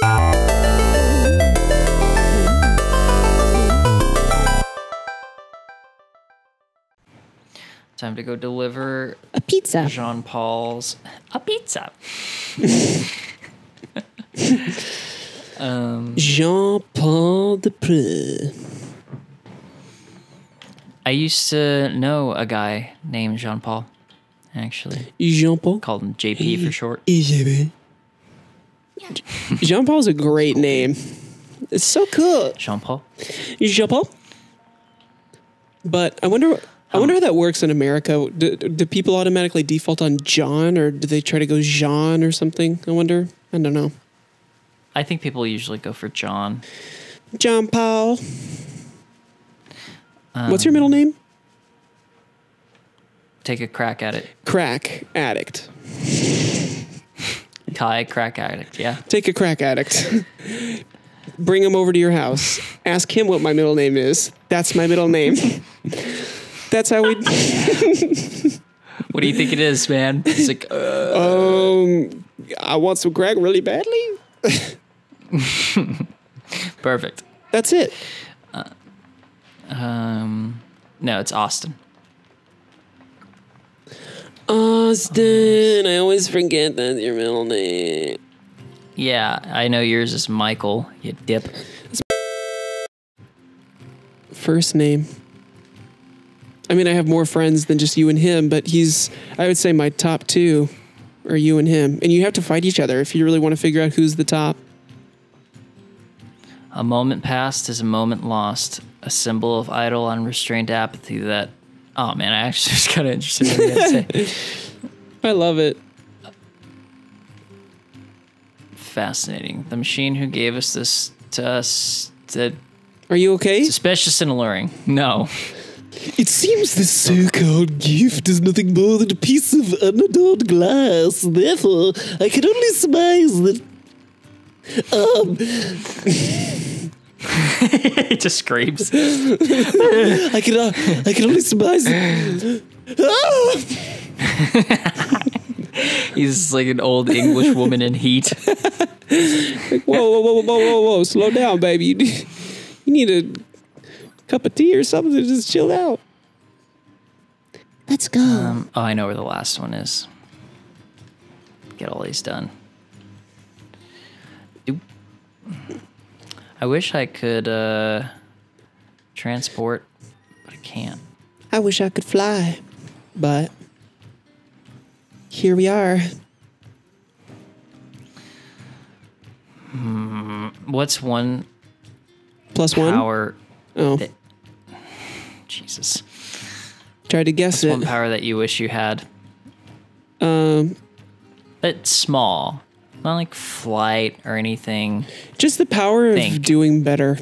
Time to go deliver a pizza. Jean-Paul's a pizza. Jean-Paul Dupree. I used to know a guy named Jean-Paul, actually. Jean-Paul? Called him JP for short. Jean-Paul's a great name. It's so cool. Jean-Paul? Jean-Paul? But I wonder how that works in America. Do people automatically default on John, or do they try to go Jean or something? I wonder. I don't know. I think people usually go for John. John Paul. What's your middle name? Take a crack at it. Crack addict. Kai, crack addict, yeah. Take a crack addict. Bring him over to your house. Ask him what my middle name is. That's my middle name. That's how we... What do you think it is, man? He's like, I want some crack really badly. Perfect. That's it. No, it's Austin. Austin. I always forget that's your middle name. Yeah, I know yours is Michael, you dip. First name. I mean, I have more friends than just you and him, but I would say my top two are you and him. And you have to fight each other if you really want to figure out who's the top. A moment passed is a moment lost. A symbol of idle, unrestrained apathy that... Oh, man, I actually was kind of interested in what you had to say. I love it. Fascinating. The machine who gave us this to us... Are you okay? Suspicious and alluring. No. It seems this so-called gift is nothing more than a piece of unadorned glass. Therefore, I can only surmise that... He just screams. I can only surmise... He's like an old English woman in heat. Like, whoa. Slow down, baby. You need a cup of tea or something to just chill out. Let's go. I know where the last one is. Get all these done. I wish I could transport, but I can't. I wish I could fly, but here we are. What's one plus one power? Oh, Jesus! Tried to guess What's one power that you wish you had? It's small, not like flight or anything. Just the power of doing better.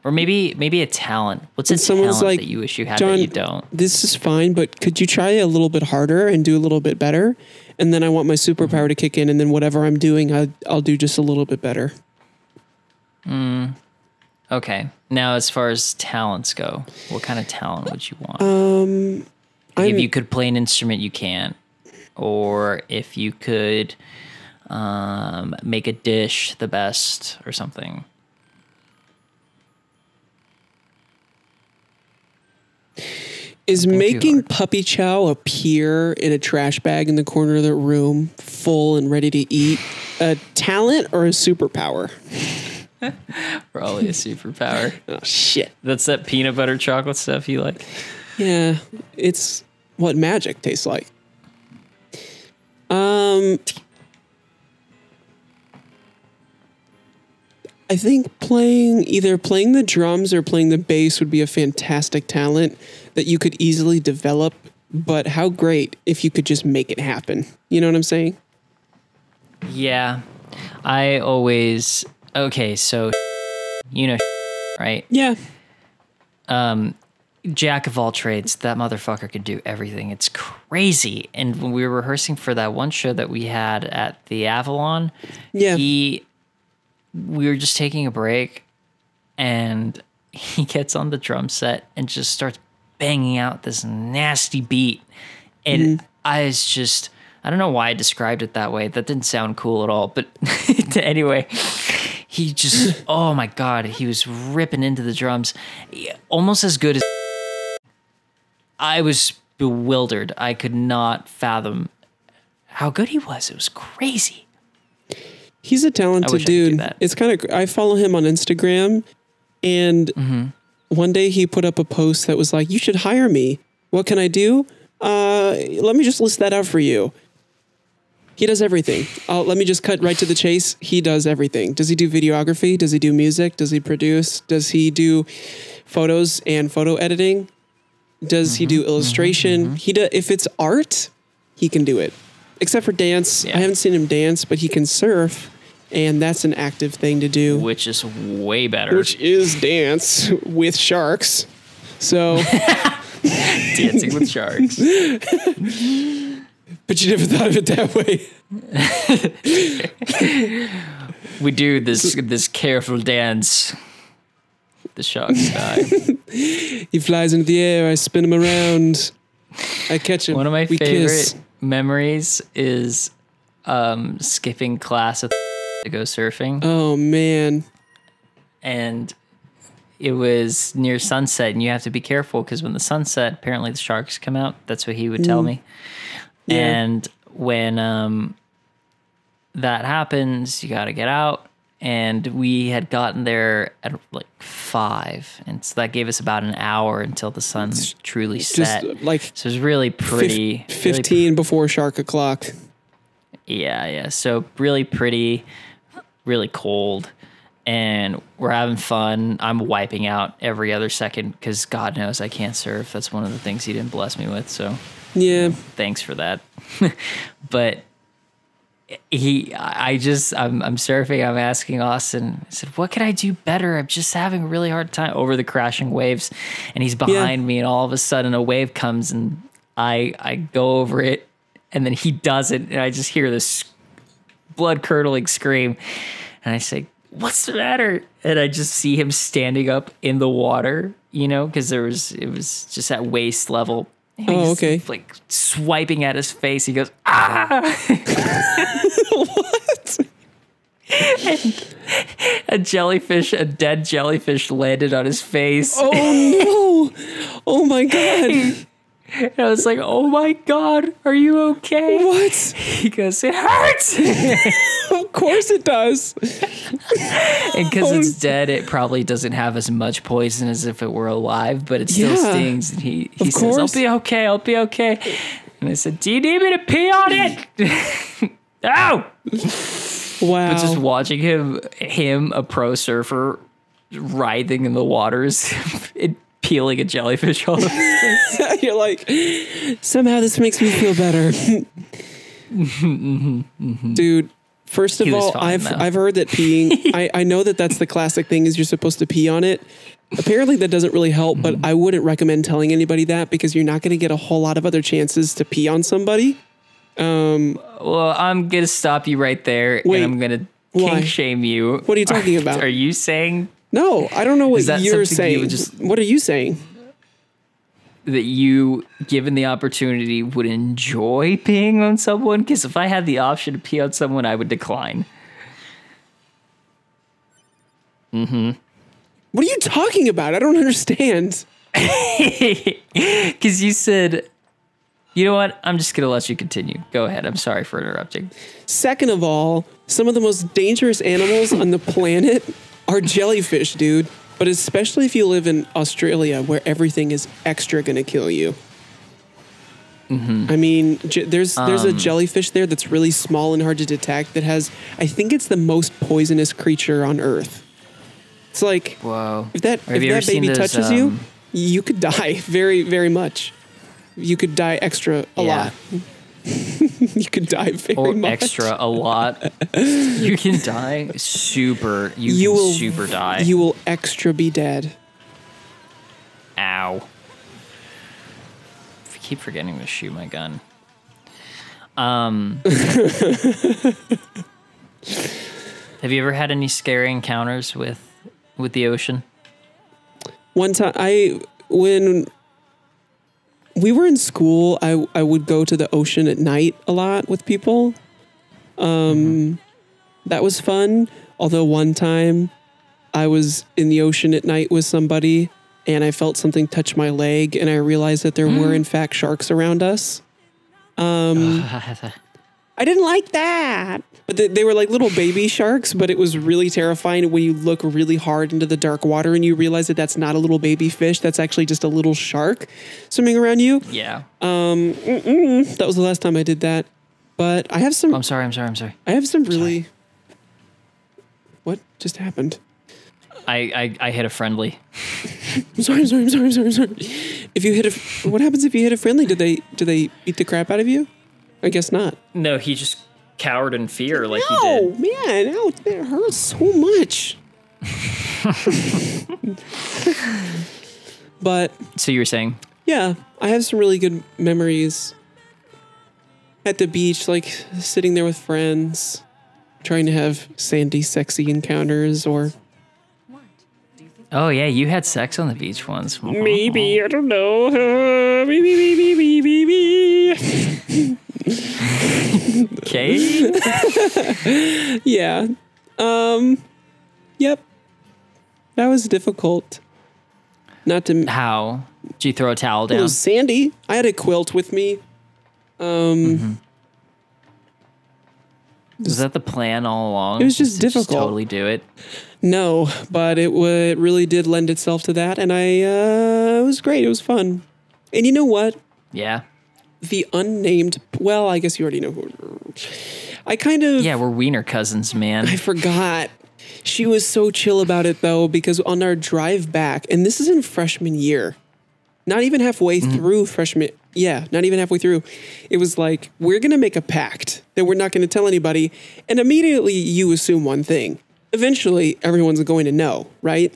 Or maybe a talent. What's a talent that you wish you had John, that you don't? This is fine, but could you try a little bit harder and do a little bit better? And then I want my superpower to kick in, and then whatever I'm doing, I'll do just a little bit better. Okay. Now, as far as talents go, what kind of talent would you want? If you could play an instrument, you can. Or if you could make a dish the best or something. Is making puppy chow appear in a trash bag in the corner of the room, full and ready to eat, a talent or a superpower? Probably a superpower. Oh, shit. That's that peanut butter chocolate stuff you like? Yeah, it's what magic tastes like. I think either playing the drums or playing the bass would be a fantastic talent that you could easily develop, but how great if you could just make it happen. You know what I'm saying? Yeah. Okay, so you know, right? Yeah. Jack of all trades, that motherfucker could do everything. It's crazy. And when we were rehearsing for that one show that we had at the Avalon, we were just taking a break, and he gets on the drum set and just starts banging out this nasty beat. And I I don't know why I described it that way. That didn't sound cool at all. But anyway, he just, oh my God, he was ripping into the drums. Almost as good as... I was bewildered. I could not fathom how good he was. It was crazy. He's a talented dude. It's kind of, I follow him on Instagram, and one day he put up a post that was like, you should hire me. What can I do? Let me just list that out for you. He does everything. Let me just cut right to the chase. He does everything. Does he do videography? Does he do music? Does he produce? Does he do photos and photo editing? Does he do illustration? If it's art, he can do it. Except for dance. Yeah. I haven't seen him dance, but he can surf, and that's an active thing to do. Which is way better. Which is dance with sharks. So... Dancing with sharks. But you never thought of it that way. We do this careful dance. The sharks die. He flies into the air. I spin him around. I catch him. One of my favorite memories is skipping class to go surfing. Oh, man. And it was near sunset, and you have to be careful because when the sun set, apparently the sharks come out. That's what he would tell me. Yeah. And when that happens, you got to get out. And we had gotten there at like 5, and so that gave us about an hour until the sun truly set. So it was really pretty. 15 before shark o'clock. Yeah. So really pretty, really cold. And we're having fun. I'm wiping out every other second because God knows I can't surf. That's one of the things he didn't bless me with. So yeah, thanks for that. But I'm surfing. I'm asking Austin. I said, "What can I do better? I'm just having a really hard time over the crashing waves." And he's behind me, and all of a sudden a wave comes, and I go over it, and then he doesn't, and I just hear this blood curdling scream, and I say, "What's the matter?" And I just see him standing up in the water, because it was just at waist level. And okay. Like swiping at his face. He goes, "Ah!" What? And a dead jellyfish landed on his face. Oh no! Oh my God! And I was like, "Oh my God, are you okay?" What? He goes, "It hurts." Of course it does. And because it's dead, it probably doesn't have as much poison as if it were alive, but it still stings. And he says, "I'll be okay. I'll be okay." And I said, "Do you need me to pee on it?" No. Wow. But just watching him, a pro surfer, writhing in the waters, peeling a jellyfish off his face. You're like, somehow this makes me feel better. Dude, first of all, I've heard that peeing, I know that that's the classic thing is you're supposed to pee on it. Apparently that doesn't really help, but I wouldn't recommend telling anybody that because you're not going to get a whole lot of other chances to pee on somebody. Well, I'm going to stop you right there, and I'm going to kink shame you. What are you talking about? Are you saying... No, I don't know what you're saying. What are you saying? That you, given the opportunity, would enjoy peeing on someone? Because if I had the option to pee on someone, I would decline. What are you talking about? I don't understand. Because you said, you know what? I'm just going to let you continue. Go ahead. I'm sorry for interrupting. Second of all, some of the most dangerous animals on the planet are jellyfish, dude. But especially if you live in Australia where everything is extra going to kill you. I mean, there's a jellyfish there that's really small and hard to detect that has, I think it's the most poisonous creature on Earth. It's like, whoa. If that baby touches you, you could die very, very much. You could die extra a lot. You could die very much. Extra a lot. You can die super. You will super die. You will extra be dead. Ow. I keep forgetting to shoot my gun. Have you ever had any scary encounters with the ocean? One time, when we were in school. I would go to the ocean at night a lot with people. That was fun. Although one time I was in the ocean at night with somebody and I felt something touch my leg and I realized that there were in fact sharks around us. I didn't like that. But they were like little baby sharks, but it was really terrifying when you look really hard into the dark water and you realize that that's not a little baby fish. That's actually just a little shark swimming around you. Yeah. That was the last time I did that. But I have some... I'm sorry. I have some really... What just happened? I hit a friendly. I'm sorry. If you hit a... What happens if you hit a friendly? Do they beat the crap out of you? I guess not. No, he just cowered in fear like he did. Oh, man. Ow, that hurts so much. But... So you were saying? Yeah, I have some really good memories at the beach, like sitting there with friends, trying to have sandy, sexy encounters, or... Oh, yeah, you had sex on the beach once. Maybe, I don't know. Maybe. Okay. Yeah. Yep. That was difficult. Not to... How? Did you throw a towel down? It was sandy. I had a quilt with me. Was that the plan all along? It was just difficult. Just totally do it? No, but it really did lend itself to that, and it was great. It was fun. And you know what? Yeah. The unnamed... Well, I guess you already know who... I kind of... Yeah, we're wiener cousins, man. I forgot. She was so chill about it, though, because on our drive back, and this is in freshman year, not even halfway through freshman... Yeah, not even halfway through. It was like, we're going to make a pact that we're not going to tell anybody. And immediately you assume one thing. Eventually, everyone's going to know, right?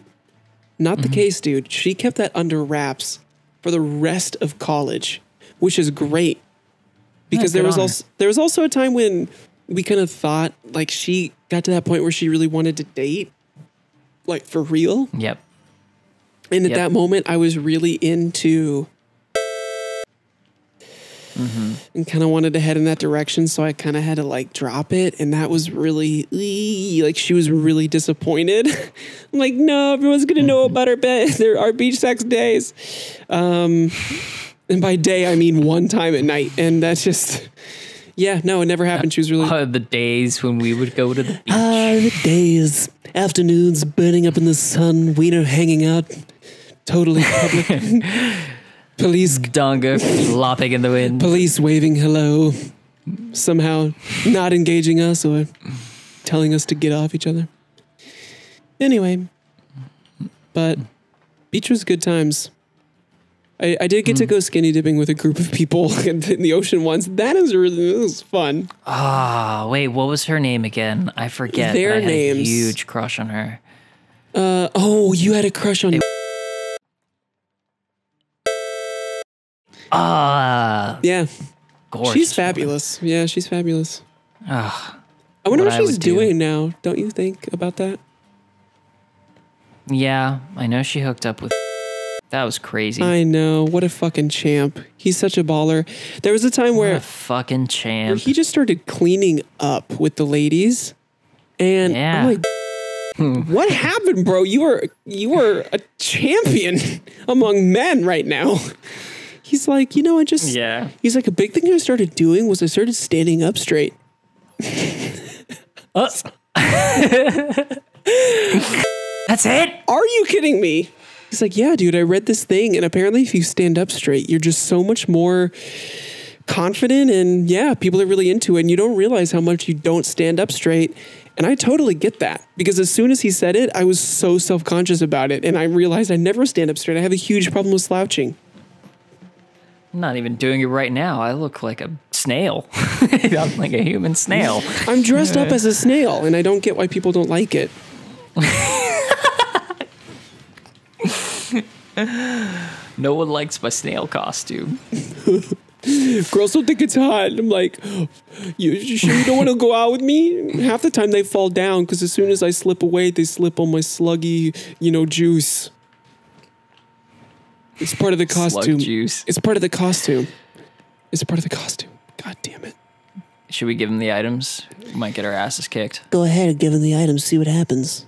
Not the case, dude. She kept that under wraps for the rest of college, which is great. Because there was also a time when we kind of thought, like, she got to that point where she really wanted to date, like, for real. Yep. And at that moment, I was really into... and kind of wanted to head in that direction, so I kind of had to like drop it, and that was really like she was really disappointed. I'm like, no, everyone's gonna know about our beach sex days, and by day I mean one time at night, and that's just it never happened. She was really the days when we would go to the beach. The days, afternoons, burning up in the sun, wiener hanging out, totally public. Police Donga flopping in the wind. Police waving hello. Somehow not engaging us or telling us to get off each other. Anyway. But beach was good times. I did get to go skinny dipping with a group of people in the ocean once. That was fun. Ah, wait, what was her name again? I forget. Their names. I had names. a huge crush on her. You had a crush on... yeah. Gorgeous. She's fabulous. Woman. Yeah, she's fabulous. I wonder what she's doing now. Don't you think about that? Yeah, I know she hooked up with... That was crazy. I know. What a fucking champ. He's such a baller. There was a time where... What a fucking champ. Where he just started cleaning up with the ladies. And I'm like, what happened, bro? You were a champion among men right now. He's like, I just... Yeah. He's like, a big thing I started doing was I started standing up straight. That's it? Are you kidding me? He's like, yeah, dude, I read this thing, and apparently if you stand up straight, you're just so much more confident, and yeah, people are really into it, and you don't realize how much you don't stand up straight. And I totally get that, because as soon as he said it, I was so self-conscious about it, and I realized I never stand up straight. I have a huge problem with slouching. I'm not even doing it right now. I look like a snail. I'm like a human snail. I'm dressed up as a snail, and I don't get why people don't like it. No one likes my snail costume. Girls don't think it's hot. I'm like, you sure you don't want to go out with me? Half the time they fall down, because as soon as I slip away, they slip on my sluggy, juice. It's part of the costume. Slug juice. It's part of the costume. It's part of the costume. God damn it. Should we give him the items? We might get our asses kicked. Go ahead and give him the items, see what happens.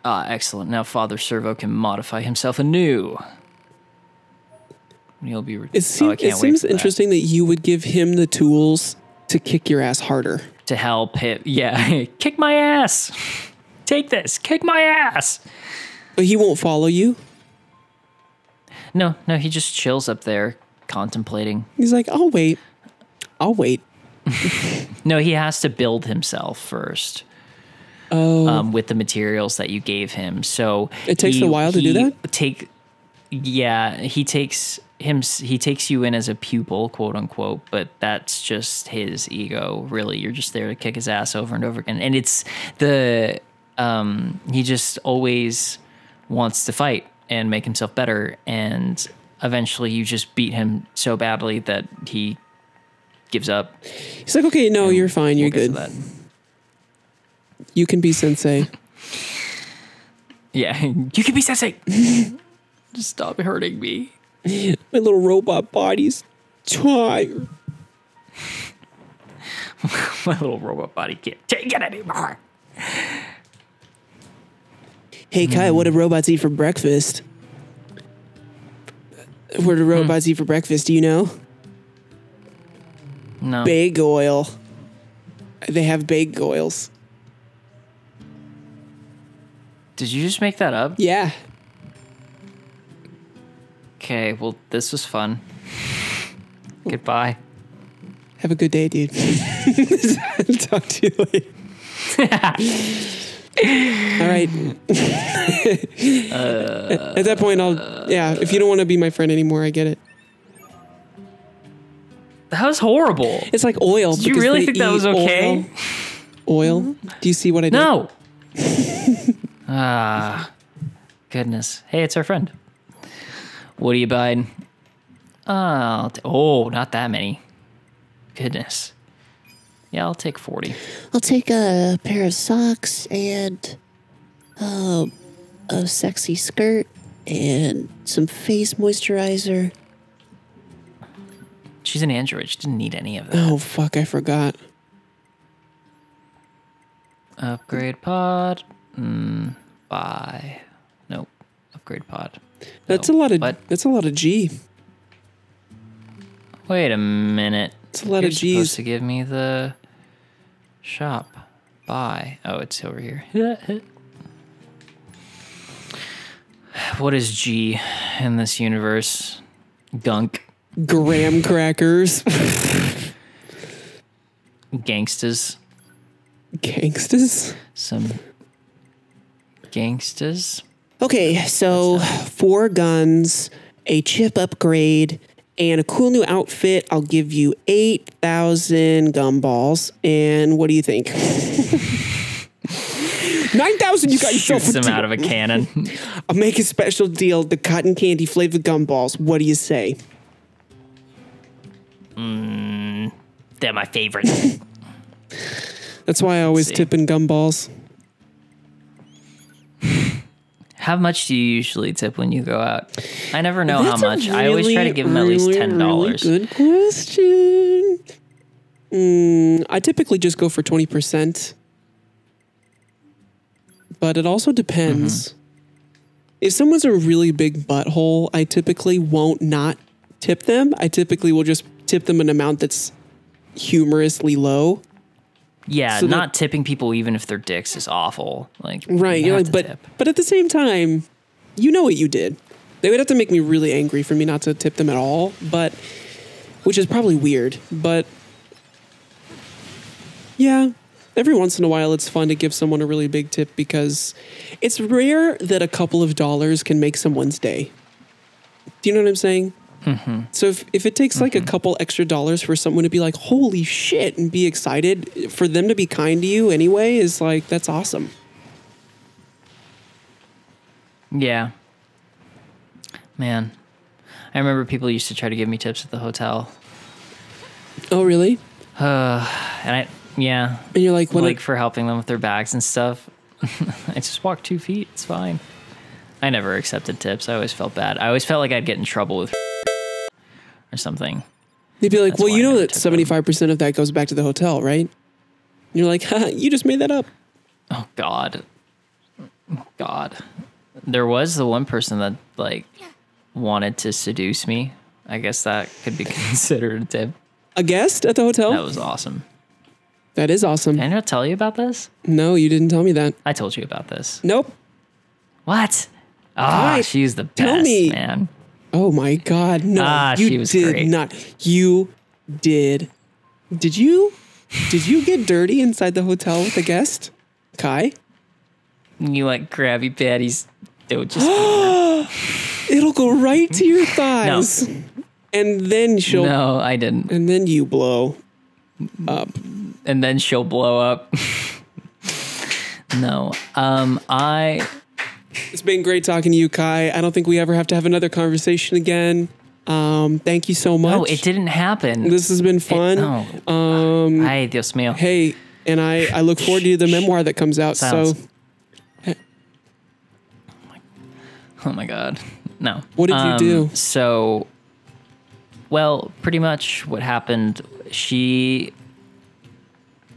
Excellent. Now Father Servo can modify himself anew. He'll be. It seems interesting that you would give him the tools to kick your ass harder. To help him. Yeah. Kick my ass. Take this. Kick my ass. But he won't follow you? No, he just chills up there contemplating. He's like, I'll wait. No, he has to build himself first. Oh. With the materials that you gave him. So it takes a while to do that? He takes you in as a pupil, quote unquote, but that's just his ego, really. You're just there to kick his ass over and over again. And it's he just always wants to fight and make himself better, and eventually you just beat him so badly that he gives up. He's like, okay, no, you're fine, you're good. You can be sensei. Yeah, you can be sensei. Just stop hurting me. My little robot body's tired. My little robot body can't take it anymore. Hey, Kai, what did robots eat for breakfast? What do robots eat for breakfast? Do you know? No. Big oil. They have big oils. Did you just make that up? Yeah. Okay, well, this was fun. Goodbye. Have a good day, dude. Talk to you later. All right. At that point, if you don't want to be my friend anymore, I get it. That was horrible. It's like oil. Did you really think that was okay? Oil? Do you see what I did? No. Goodness. Hey, it's our friend. What are you buying? Not that many. Goodness. Yeah, I'll take 40. I'll take a pair of socks and a sexy skirt and some face moisturizer. She's an android. She didn't need any of that. Oh, fuck, I forgot. Upgrade pod. Buy. Nope. Upgrade pod. That's a lot of G. Wait a minute. It's a lot You're of G's. supposed to give me the shop. Buy. Oh, it's over here. What is G in this universe? Gunk. Graham crackers. Gangstas. Gangstas? Some gangstas. Okay, so 4 guns, a chip upgrade, and a cool new outfit. I'll give you 8,000 gumballs. And what do you think? 9,000, you got yourself a Shoots them deal. out of a cannon. I'll make a special deal, the cotton candy flavored gumballs. What do you say? They're my favorite. That's why I always tip in gumballs. How much do you usually tip when you go out? I never know how much. I always try to give them at least $10. Really good question. I typically just go for 20%. But it also depends. If someone's a really big butthole, I typically won't not tip them. I typically will just tip them an amount that's humorously low. Yeah, so not tipping people even if their dicks is awful. Like, right, you're like, but at the same time, you know what you did. They would have to make me really angry for me not to tip them at all, but which is probably weird. But yeah, every once in a while it's fun to give someone a really big tip because it's rare that a couple of dollars can make someone's day. Do you know what I'm saying? Mm-hmm. So if it takes like a couple extra dollars for someone to be like, holy shit, and be excited, for them to be kind to you anyway is like, that's awesome. Yeah. Man. I remember people used to try to give me tips at the hotel. Oh, really? And you're like, for helping them with their bags and stuff. I just walk 2 feet. It's fine. I never accepted tips. I always felt bad. I always felt like I'd get in trouble with or something. They'd be like, That's well, why you I know never that took them. 75% of that goes back to the hotel, right? And you're like, haha, you just made that up. Oh God. There was the one person that like wanted to seduce me. I guess that could be considered a tip. A guest at the hotel? That was awesome. That is awesome. Did I not tell you about this? No, you didn't tell me that. I told you about this. Nope. What? Ah, she's the tell best, me. man. Oh my God. No, you she was did great. not. You did. Did you get dirty inside the hotel with a guest? Kai? You like Krabby Patties. Don't just. It'll go right to your thighs. No. And then she'll. No, I didn't. And then you blow up. And then she'll blow up. No. It's been great talking to you, Kai. I don't think we ever have to have another conversation again. Thank you so much. No, it didn't happen. This has been fun. Ay, Dios mío. Hey, and I look forward to the memoir that comes out. Silence. So. Oh my God. No. What did you do? So, well, pretty much what happened, she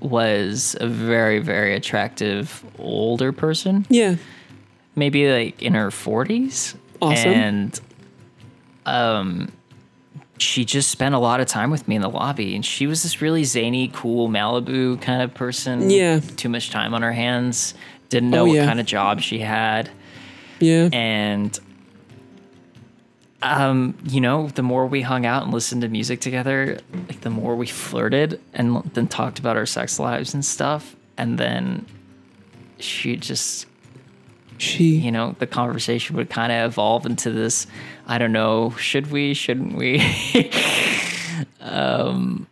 was a very, very attractive older person. Yeah. Maybe like in her 40s. Awesome. And she just spent a lot of time with me in the lobby. And she was this really zany, cool Malibu kind of person. Yeah. Too much time on her hands. Didn't know what kind of job she had. Yeah. And, you know, the more we hung out and listened to music together, like the more we flirted and then talked about our sex lives and stuff. And then you know, the conversation would kind of evolve into this, I don't know, should we, shouldn't we? And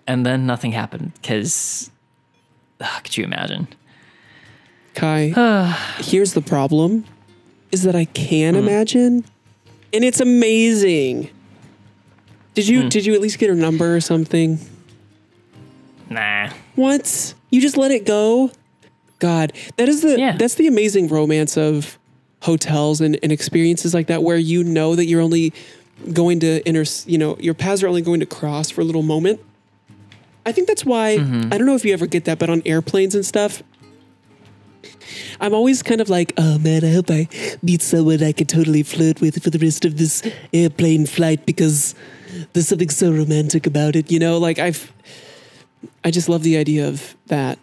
then nothing happened because, could you imagine? Kai, here's the problem, is that I can imagine, and it's amazing. Did you at least get her number or something? Nah. What? You just let it go? God, that's the amazing romance of hotels and experiences like that, where you know that you're only going to your paths are only going to cross for a little moment. I think that's why, I don't know if you ever get that, but on airplanes and stuff, I'm always kind of like, oh man, I hope I meet someone I can totally flirt with for the rest of this airplane flight because there's something so romantic about it, you know? Like I just love the idea of that.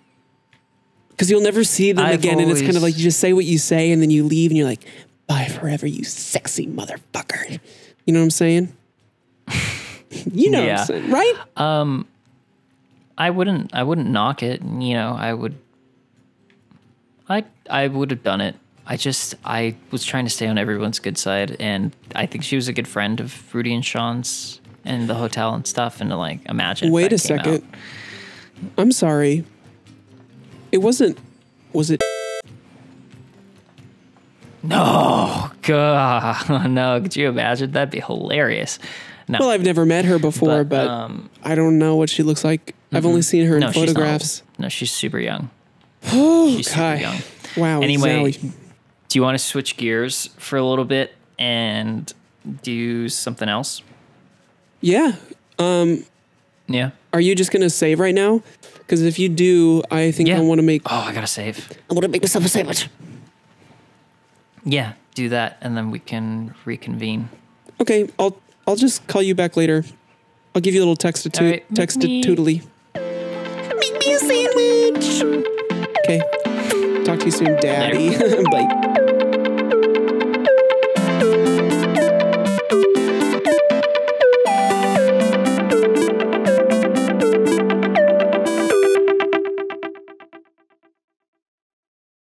Because you'll never see them again, and it's kind of like you just say what you say, and then you leave, and you're like, bye forever, you sexy motherfucker. You know what I'm saying? You know what I'm saying, right? I wouldn't knock it. You know, I would have done it. I was trying to stay on everyone's good side, and I think she was a good friend of Rudy and Sean's in the hotel and stuff, and to like imagine. Wait a second. I'm sorry. It wasn't. Was it? No, God, no. Could you imagine? That'd be hilarious. No. Well, I've never met her before, but I don't know what she looks like. I've only seen her in photographs. No, she's super young. She's super young. Wow. Anyway, do you want to switch gears for a little bit and do something else? Yeah. Yeah. Are you just gonna save right now? Because if you do, I think I want to make. Oh, I gotta save. I want to make myself a sandwich. Yeah, do that, and then we can reconvene. Okay, I'll just call you back later. I'll give you a little text to tootly. Make me a sandwich. Okay. Talk to you soon, Daddy. Bye.